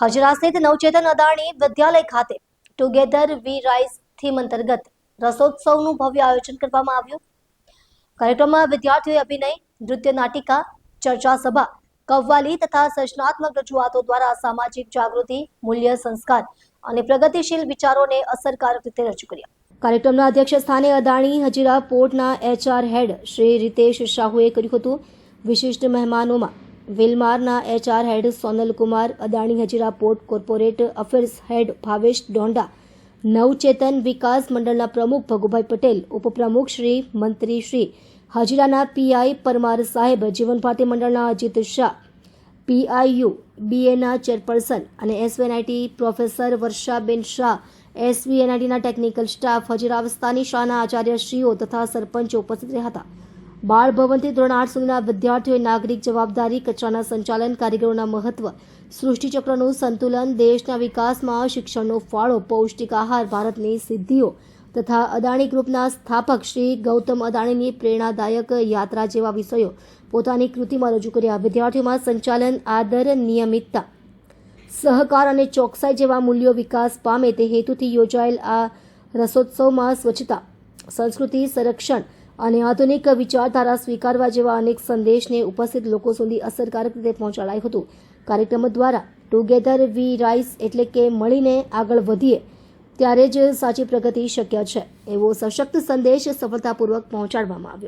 હજરા સ્થિત નવચેતન અદાણી વિદ્યાલય ખાતે ટુગેધર વી rise theme અંતર્ગત રસોત્સવનું ભવ્ય આયોજન કરવામાં આવ્યું. કાર્યક્રમમાં વિદ્યાર્થીઓએ અભિનય, નૃત્ય નાટિકા, ચર્ચા સભા, કવ્વાલી તથા સર્જનાત્મક રજૂઆતો દ્વારા સામાજિક જાગૃતિ, મૂલ્ય સંસ્કાર અને પ્રગતિશીલ વિચારોને અસરકારક રીતે રજૂ કર્યા. કાર્યક્રમના અધ્યક્ષ સ્થાને અદાણી હજીરા પોર્ટના HR હેડ શ્રી રીતેશ શાહુએ કર્યું હતું. વિશિષ્ટ મહેમાનોમાં વિલમારના HR head Sonal Kumar, Adani Hazira port corporate affairs head Bhavesh Donda, નવચેતન વિકાસ મંડળના પ્રમુખ ભગુભાઈ પટેલ, ઉપપ્રમુખ શ્રી, મંત્રી શ્રી, હજીરાના PI પરમાર સાહેબ, જીવન ભારતી મંડળના અજીત શાહ, PIU BAના ચેરપર્સન અને SVNIT પ્રોફેસર વર્ષાબેન શાહ, SVNITના ટેકનિકલ સ્ટાફ, હજીરા વિસ્તારની શાળાના આચાર્યશ્રીઓ તથા સરપંચો ઉપસ્થિત રહ્યા હતા. બાળ ભવનથી ધોરણ 8 સુધીના વિદ્યાર્થીઓએ નાગરિક જવાબદારી, કચરાના સંચાલન, કારીગરોના મહત્વ, સૃષ્ટિચક્રનું સંતુલન, દેશના વિકાસમાં શિક્ષણનો ફાળો, પૌષ્ટિક આહાર, ભારતની સિદ્ધિઓ તથા અદાણી ગ્રુપના સ્થાપક શ્રી ગૌતમ અદાણીની પ્રેરણાદાયક યાત્રા જેવા વિષયો પોતાની કૃતિમાં રજૂ કર્યા. વિદ્યાર્થીઓમાં સંચાલન, આદર, નિયમિતતા, સહકાર અને ચોકસાઈ જેવા મૂલ્યો વિકાસ પામે તે હેતુથી યોજાયેલ આ રસોત્સવમાં સ્વચ્છતા, સંસ્કૃતિ સંરક્ષણ અને આધુનિક વિચારધારા સ્વીકારવા જેવા અનેક સંદેશને ઉપસ્થિત લોકો સુધી અસરકારક રીતે પહોંચાડાયું હતું. કાર્યક્રમ દ્વારા ટુગેધર વી રાઇઝ એટલે કે મળીને આગળ વધીએ ત્યારે જ સાચી પ્રગતિ શક્ય છે એવો સશક્ત સંદેશ સફળતાપૂર્વક પહોંચાડવામાં આવ્યો.